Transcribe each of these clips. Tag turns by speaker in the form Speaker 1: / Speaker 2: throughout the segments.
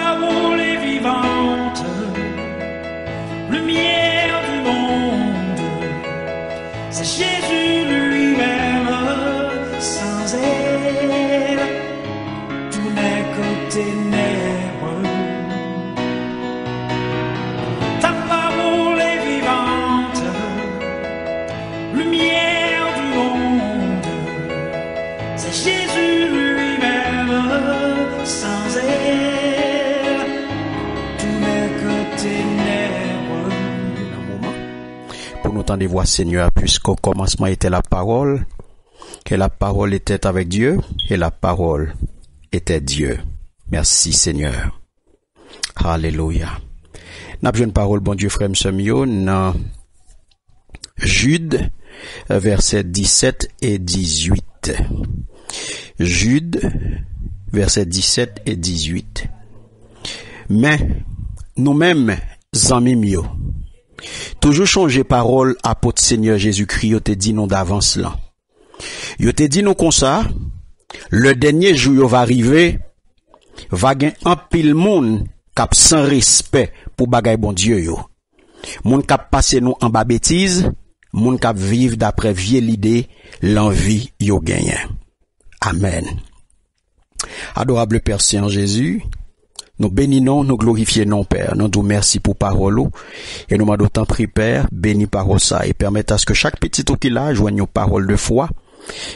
Speaker 1: parole est vivante, lumière du monde. C'est Jésus lui-même. Sans elle, tout n'est que ténèbres. Ta parole est vivante, lumière du monde. C'est Jésus lui-même. Sans elle, tout n'est que ténèbres.
Speaker 2: Un moment pour nous entendre voix Seigneur, puisqu'au commencement était la parole, que la parole était avec Dieu et la parole était Dieu. Merci Seigneur. Alléluia. N'a pas une parole, bon Dieu, frère Msemio, dans Jude, versets 17 et 18. Jude, versets 17 et 18. Mais, nous-mêmes, amis mieux, toujours changer parole apôtre Seigneur Jésus-Christ, yo te dit nous d'avance là. Yo te dit nous comme ça, le dernier jour va arriver, va gen un pile monde k'ap sans respect pour bagay bon Dieu yo. Moun k'ap passe nous en bas bêtise, moun k'ap vivre d'après vieille idée, l'envie yo gagné. Amen. Adorable Père Saint Jésus, nous bénissons, nous glorifions, Père. Nous nous merci pour parole. Et nous m'en d'autant prie, Père, bénis parole ça et permette à ce que chaque petit tout qui là joigne une parole de foi,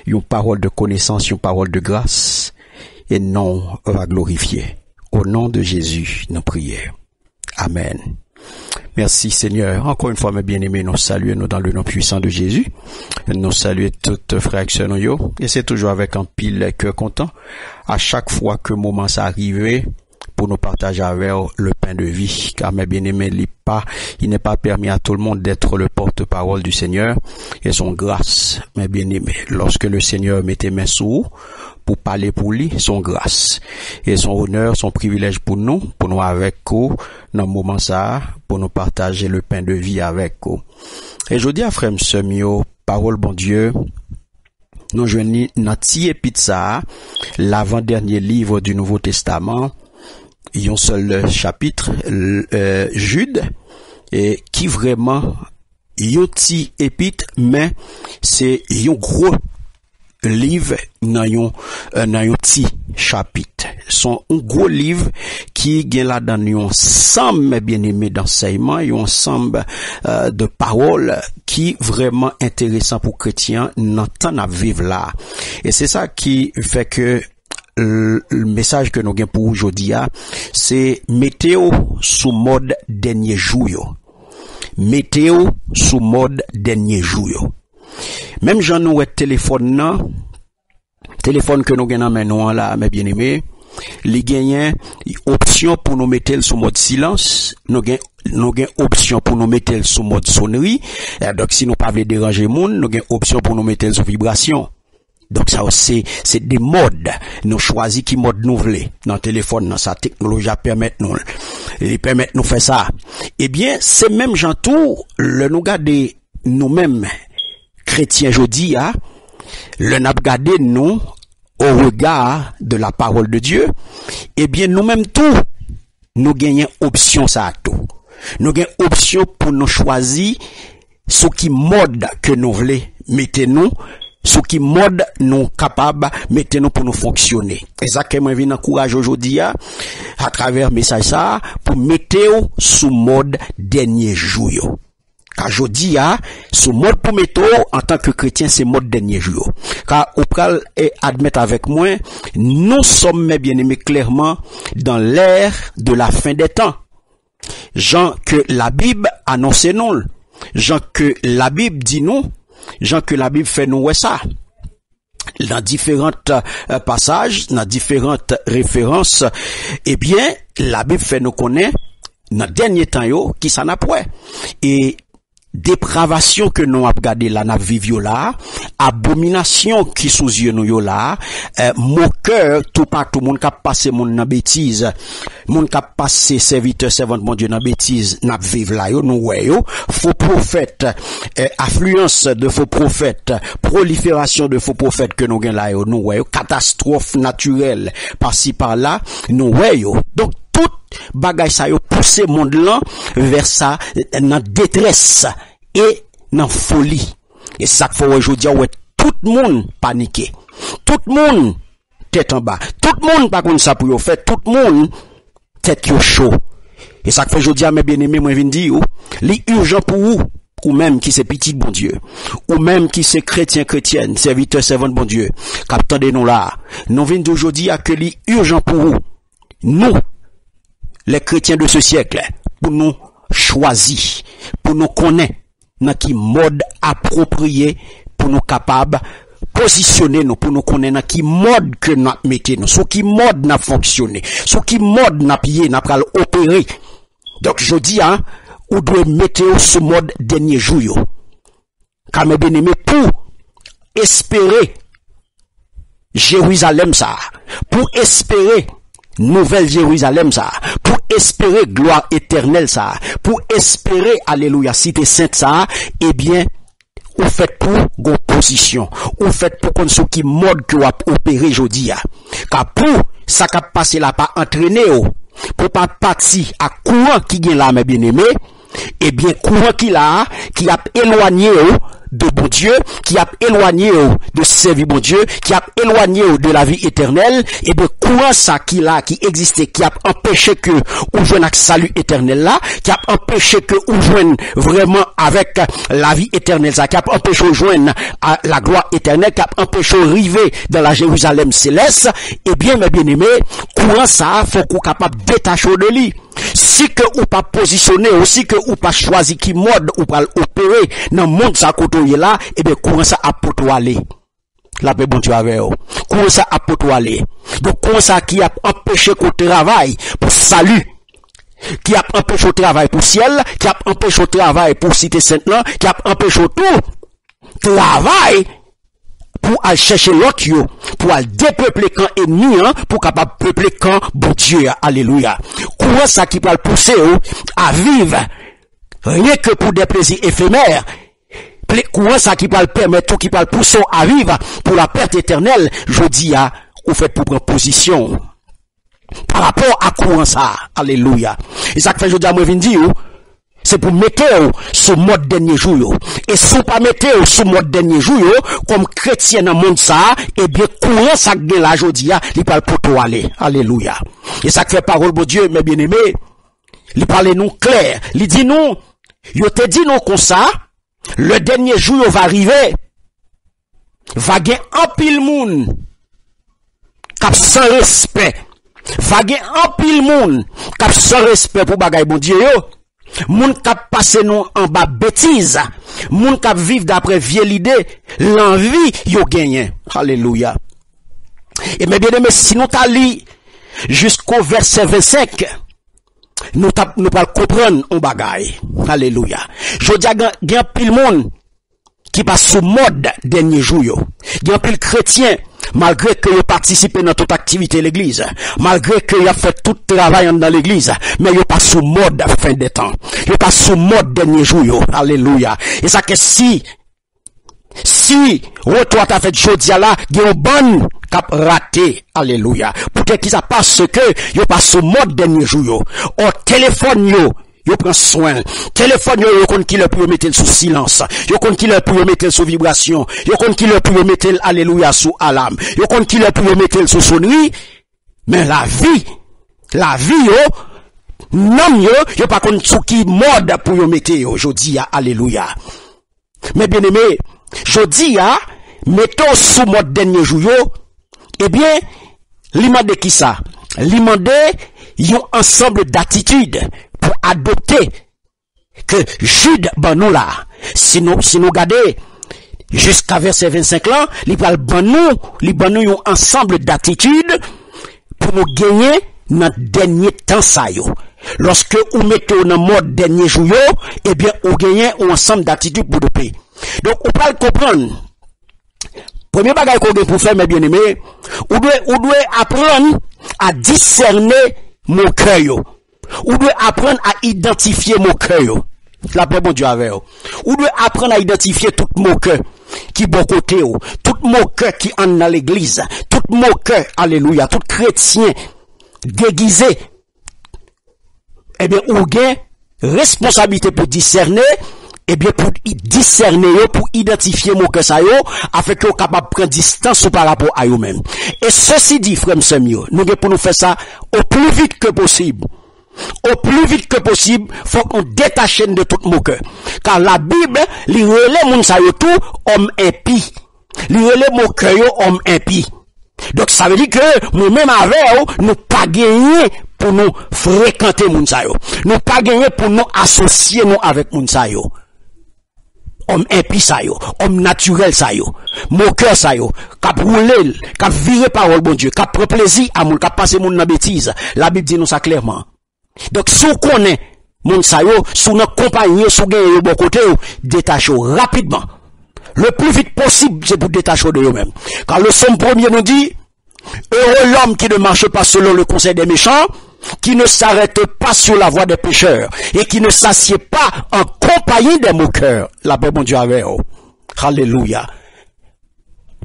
Speaker 2: une parole de connaissance, une parole de grâce, et non va glorifier. Au nom de Jésus, nous prions. Amen. Merci Seigneur. Encore une fois, mes bien-aimés, nous saluons nous dans le nom puissant de Jésus. Nous saluons toutes frères et sœurs. Et c'est toujours avec un pile cœur content. À chaque fois que moment s'arrive, pour nous partager avec le pain de vie, car mes bien-aimés, il n'est pas permis à tout le monde d'être le porte-parole du Seigneur, et son grâce, mes bien-aimés, lorsque le Seigneur mettait main sur vous, pour parler pour lui, son grâce, et son honneur, son privilège pour nous avec vous, dans le moment ça, pour nous partager le pain de vie avec vous. Et je dis à frère Msemio, parole bon Dieu, nous joignons notre épître, l'avant-dernier livre du Nouveau Testament, il y a un seul chapitre, Jude, et qui vraiment, il y a un petit épître, mais c'est un gros livre dans un petit chapitre. Son un gros livre qui gagne là dans un ensemble bien-aimé d'enseignement, un ensemble de paroles qui vraiment intéressant pour chrétiens dans temps à vivre là. Et c'est ça qui fait que le message que nous avons pour aujourd'hui, c'est météo sous mode dernier jour. Météo sous mode dernier jour. Même j'en nous téléphone que nous avons maintenant là, mes bien-aimés, les gagnants, option pour nous mettre sous mode silence, nous avons option pour nous mettre sous mode sonnerie. Donc si nous pas voulons déranger monde, nous avons option pour nous mettre sous vibration. Donc ça aussi, c'est des modes. Nous choisissons qui mode nous voulons. Dans le téléphone, dans sa technologie, permet nous. Il permet nous faire ça. Eh bien, c'est même gens tout, le nous garder nous-mêmes, chrétiens, jeudi, le n'a garder nous, au regard de la parole de Dieu. Eh bien, nous-mêmes tout, nous gagnons option ça tout. Nous gagnons option pour nous choisir ce qui mode que nous voulons, mettez-nous, ce qui mode nous capable mettez-nous pour nous fonctionner. Exactement, vient encourager aujourd'hui à travers message ça pour mettre sous mode dernier jour. Car aujourd'hui sous mode pour mettre en tant que chrétien c'est mode dernier jour. Car au pral et admettre avec moi, nous sommes mes bien-aimés clairement dans l'ère de la fin des temps. Jean que la Bible annonce nous, Jean que la Bible dit nous, Jean que la Bible fait nous ça. Dans différents passages, dans différentes références, eh bien, la Bible fait nous connaître dans dernier temps yo qui ça n'a point. Et dépravation que nous avons regardé là, n'a vivio là, abomination qui sous yeux nous yo là, moqueur, tout partout, moun k'ap passé moun nan bêtise, moun k'ap passé serviteur, servante, mon Dieu, nan bêtise, n'a vive là yo, nous ouais yo, faux prophètes, affluence de faux prophètes, prolifération de faux prophètes que nous gen là yo, nous ouais yo, catastrophe naturelle, par-ci par-là, nous ouais yo. Donc, toute bagay ça yo pousser monde là vers ça dans détresse et dans folie. Et ça fait aujourd'hui ouais tout le monde paniqué. Tout le monde tête en bas. Tout le monde pas comme ça pour yo faire, tout le monde tête yo chaud. Et ça fait aujourd'hui mes bien-aimés moi vinn dire li urgent pour vous ou même qui c'est petit bon Dieu, ou même qui c'est chrétienne, serviteur, servant de bon Dieu, qu'attendez nous là, nous venons d'aujourd'hui à que li urgent pour vous, nous, les chrétiens de ce siècle, pour nous choisir, pour nous connaître, dans qui mode approprié, pour nous capables, positionner nous, pour nous connaître dans qui mode que nous mettons nous, sur qui mode n'a fonctionné, sur qui mode n'a payé, n'a pas opéré. Donc, je dis, ou doit mettre ce mode dernier jour. Car mes bien-aimés, pour espérer Jérusalem ça, pour espérer nouvelle Jérusalem ça, pour espérer gloire éternelle ça, pour espérer alléluia cité sainte ça, eh bien, ou faites pour vos positions, ou faites pour qu'on soit qui mode que vous opéré aujourd'hui. Car pour ça qui passe là pas entraîner pour pas partir à courant qui vient là mes bien-aimés, eh bien, courant qui a éloigné de bon Dieu, qui a éloigné de servir bon Dieu, qui a éloigné de la vie éternelle, eh bien, courant ça qui existait, qui a empêché que ou joigne un salut éternel là, qui a empêché que ou joigne vraiment avec la vie éternelle ça, qui a empêché de joindre à la gloire éternelle, qui a empêché de arriver dans la Jérusalem céleste, eh bien, mes bien-aimés, courant ça, faut qu'on capable de détacher de lui. Si que ou pas positionné, aussi que ou pas choisi qui mode ou pas opérer dans le monde ça côté là, et bien courant ça à potoaler. La paix bon Dieu avec vous. Courant ça à potoaler. Donc courant ça qui a empêché qu'on travaille pour salut, qui a empêché au travail pour ciel, qui a empêché au travail pour cité sainte là, qui a empêché tout travail pour aller chercher l'autre, pour aller dépeupler camp ennemi, pour capable peupler camp bon Dieu, alléluia. Courant ça qui peut le pousser à vivre, rien que pour des plaisirs éphémères, courant ça qui peut le permettre, tout qui peut le pousser à vivre pour la perte éternelle, je dis à, vous faites pour prendre position. Par rapport à courant ça, alléluia. Et ça que fait, je dis à moi, dire, c'est pour mettre ce mode dernier jour. Et si vous pas mettre ce mode dernier jour, comme chrétien dans le monde ça, eh bien, courant ça que là, je dis, il parle pour toi aller. Alléluia. Et ça fait parole, bon Dieu, mes bien-aimés, il parle nous clair. Il dit nous, il te dit nous comme ça, le dernier jour va arriver, va gagner un pile moun, cap sans respect. Va gagner un pile moun, cap sans respect pour bagay bon Dieu yo. Moun kap passe nous en bas bêtise, moun kap vivre d'après vieille idée, l'envie yo gagné. Alléluia. Et mes bien-aimés, si nous t'a li jusqu'au verset 25, nous pas comprendre un bagay. Alléluia. Je dis gen pile monde qui passe sous mode dernier jour yo. Gen pile chrétien malgré que vous participez dans toute activité de l'église, malgré que vous fait tout travail dans l'église, mais vous pas sous mode fin des temps. Vous pas sous mode dernier jour. Alléluia. Et ça que si retour t'as fait jodi là, il y a un bon cap raté. Alléluia. Pour que ça parce que vous pas sous mode dernier jour. Au téléphone yo prend soin. Téléphone yo compte qui le peut mettre sous silence. Yo compte qui le peut mettre sous vibration. Yo compte qui le peut mettre alléluia sous alarme. Yo compte qui le peut mettre sous sonnerie. Mais la vie non yo pas compte sous qui mode pour yo mettre yo jodi alléluia. Mais bien aimé, jodi mettons sous mode dernier jour yo, eh bien, li mande qui ça? Li mande yon ensemble d'attitudes pour adopter que Jude ban nous là. Si nous regardez jusqu'à verset 25 là, il parle ban nous un ensemble d'attitudes pour nous gagner dans dernier temps ça yo. Lorsque vous mettez dans mode dernier jour yo, eh bien vous gagnez un ensemble d'attitudes pour de paix. Donc on peut comprendre. Premier bagage qu'on doit pour faire mes bien-aimés, on doit apprendre à discerner mon cœur. On doit apprendre à identifier mon cœur. La paix bon Dieu avec vous. On doit apprendre à identifier tout mon cœur qui bon côté, tout mon cœur qui en dans l'église, tout mon cœur, alléluia, tout chrétien déguisé eh bien, ou gain responsabilité pour discerner, eh bien, pour discerner, pour identifier mon cœur ça yo, afin que vous capable de prendre distance par rapport à vous-même. Et ceci dit, frère Samuel, nous pour nous faire ça au plus vite que possible. Au plus vite que possible, faut qu'on détache de tout mon cœur. Car la Bible, li relève moun sa yo tout, homme impie. Li relève mon cœur yo, homme impie. Donc, ça veut dire que, nous-mêmes avec nous pas gagner pour nous fréquenter moun sa yo. Nous pas gagner pour nous associer nous avec moun sa yo. Homme impie sa yo, homme naturel sa yo, mon cœur sa yo, k'ap roule, k'ap vire parole bon Dieu, k'ap prend plaisir à moun, k'ap passe moun nan bêtise. La Bible dit nous ça clairement. Donc, si vous connaissez moun sa yo, si vous compagnie, si vous gagnez bon côté, détachez rapidement. Le plus vite possible, c'est pour détacher de eux-mêmes. Car le Somme 1er nous dit, heureux l'homme qui ne marche pas selon le conseil des méchants, qui ne s'arrête pas sur la voie des pécheurs, et qui ne s'assied pas en compagnie des moqueurs. La paix, mon Dieu, avec eux. Alléluia.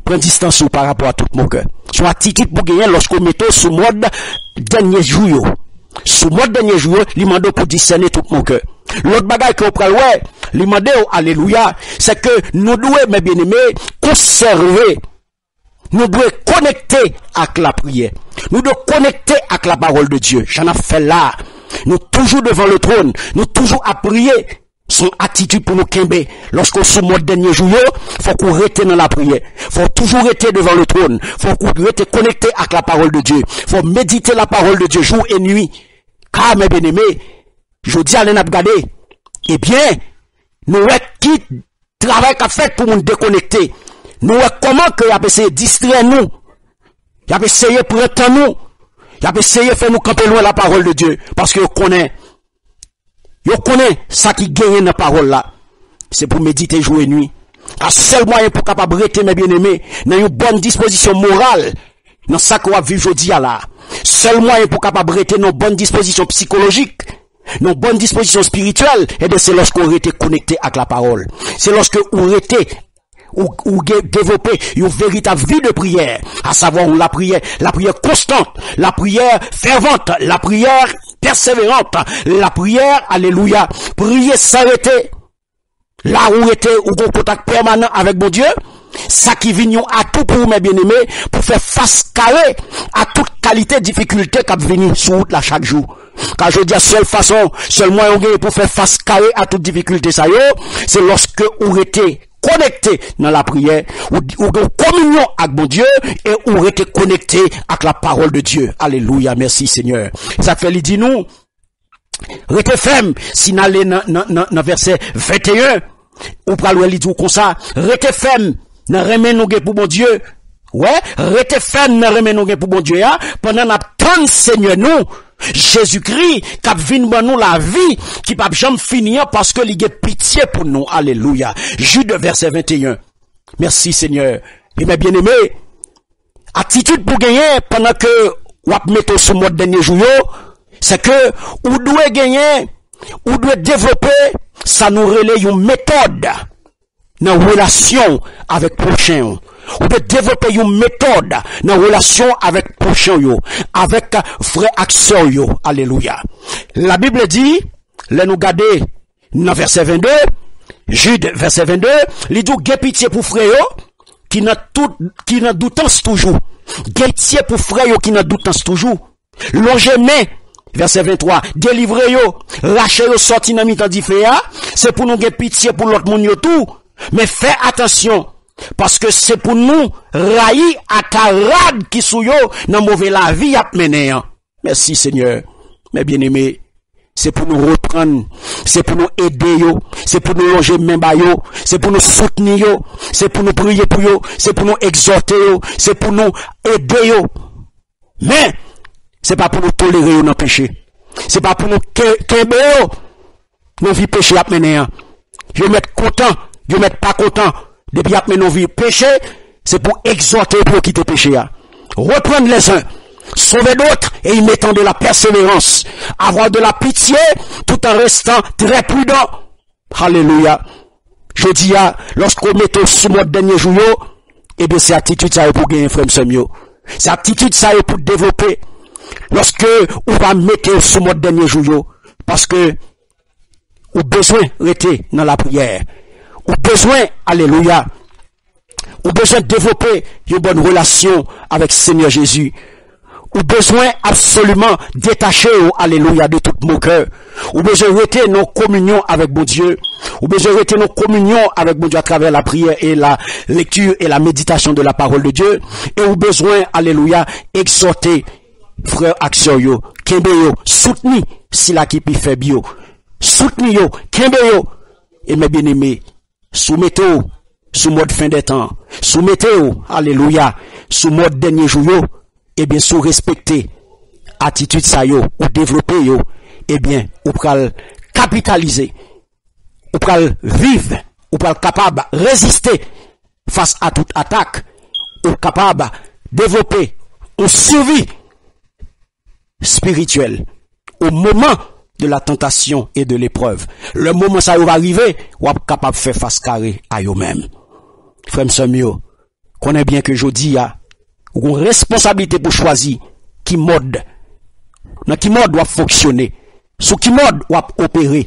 Speaker 2: Prends distance par rapport à tout moqueur. Son attitude pour gagner lorsqu'on met sous mode dernier jour. Sous mode dernier jour, l'imando pour discerner tout moqueur. L'autre bagaille qu'on prend, ouais, l'imando, alléluia, c'est que nous devons, mes bien-aimés, conserver. Nous devons connecter avec la prière. Nous devons connecter avec la parole de Dieu. J'en ai fait là. Nous toujours devant le trône. Nous toujours à prier. Son attitude pour nous quimber. Lorsqu'on se mode dernier jour, faut qu'on reste dans la prière. Faut toujours rester devant le trône. Faut qu'on reste connecté avec la parole de Dieu. Faut méditer la parole de Dieu jour et nuit. Car, mes bien-aimés, je dis à l'enabgadé, eh bien, nous qui travail qu'a fait pour nous déconnecter. Nous, comment que y a essayé de distraire nous? Y a essayé de prendre nous? Y a essayé de faire nous camper loin la parole de Dieu. Parce que yo connaît ça qui gagne dans la parole là. C'est pour méditer jour et nuit. Car seul moyen pour capable rester, mes bien-aimés, dans une bonne disposition morale, dans ça qu'on va vivre aujourd'hui là. Seul moyen pour capable rester dans une bonne disposition psychologique, dans une bonne disposition spirituelle, et bien c'est lorsqu'on était connecté avec la parole. C'est lorsque on était ou développer une véritable vie de prière, à savoir la prière constante, la prière fervente, la prière persévérante, la prière, alléluia, prier s'arrêter, là où était, ou en contact permanent avec mon Dieu, ça qui vient à tout pour mes bien-aimés, pour faire face carré à toute qualité de difficulté qui vient sur route là chaque jour. Car je dis à seul moyen pour faire face carré à toute difficulté ça c'est lorsque vous était connecté dans la prière, ou en communion avec mon Dieu, et ou été connecté avec la parole de Dieu. Alléluia, merci Seigneur. Ça fait, il dit nous, restez ferme, si nous allons dans verset 21, ou pral il dit comme ça, restez ferme, n'a remet nous pour mon Dieu. Ouais, restez ferme, n'a remet nous pour mon Dieu, pendant n'attendre Seigneur nous, Jésus-Christ, qui vient nous la vie, qui ne peut jamais finir parce que il a pitié pour nous. Alléluia. Jude verset 21. Merci Seigneur. Et mes bien-aimés, attitude pour gagner pendant que vous mettez ce mode dernier jour, c'est que vous devez gagner, vous devez développer, ça nous relaie une méthode dans la relation avec le prochain. Ou de développer une méthode dans la relation avec prochain yo, avec frère acteur yo. Alléluia. La Bible dit, là nous garder dans verset 22, Jude verset 22, il dit gè pitié pour frère yo qui n'a doutance toujours. Gè pitié pour frère yo qui n'a doutance toujours. Longez main, verset 23, délivrez yo, lâchez yo sorti dans mi-temps di fè ya, c'est pour nous gè pitié pour l'autre monde yo tout, mais faites attention. Parce que c'est pour nous railler à carade qui sou yo dans mauvais la vie à mener. Merci Seigneur. Mes bien-aimés, c'est pour nous reprendre, c'est pour nous aider yo, c'est pour nous longer même ba yo, c'est pour nous soutenir yo, c'est pour nous prier pour yo, c'est pour nous exhorter yo, c'est pour nous aider yo. Mais c'est pas pour nous tolérer yo dans péché. C'est pas pour nous kembe yo dans vie péché à mener. Yo mettre content, yo mettre pas content. Depuis après nos vies péché, c'est pour exhorter pour quitter péché. Reprendre les uns, sauver d'autres et y mettant de la persévérance. Avoir de la pitié tout en restant très prudent. Alléluia. Je dis, lorsqu'on met sous mode dernier jour, eh bien, c'est attitude ça pour gagner frère Samuel. C'est attitude ça pour développer. Lorsque on va mettre sous mode dernier jour, Parce que, ou besoin rester dans la prière. Ou besoin, alléluia, ou besoin de développer une bonne relation avec Seigneur Jésus. Ou besoin absolument détacher, alléluia, de tout mon cœur. Ou besoin de rester nos communions avec mon Dieu. Ou besoin de rester nos communions avec mon Dieu à travers la prière et la lecture et la méditation de la parole de Dieu. Et ou besoin, alléluia, exhorter, frère action yo, kembe yo, soutenir si la qui fait bio. Soutenir yo, kembe yo. Et mes bien-aimés, soumettez-vous sous mode fin des temps. Soumettez-vous, alléluia, sous mode dernier jour yo. Eh bien, sous respecter attitude ça yo, ou développer yo, eh bien, ou pral capitaliser, ou pral vivre, ou pral capable résister face à toute attaque, ou capable développer une survie spirituelle au moment de la tentation et de l'épreuve. Le moment ça va arriver, ou capable de faire face carré à eux-mêmes. Frère Samuel, connaît bien que je dis à ou une responsabilité pour choisir qui mode, dans qui mode doit fonctionner, sous qui mode doit opérer,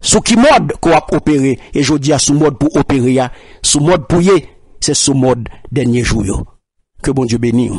Speaker 2: sous qui mode qu'on va opérer, et je dis à sous mode pour opérer, sous mode pour y, c'est sous mode dernier jour. Que bon Dieu bénisse.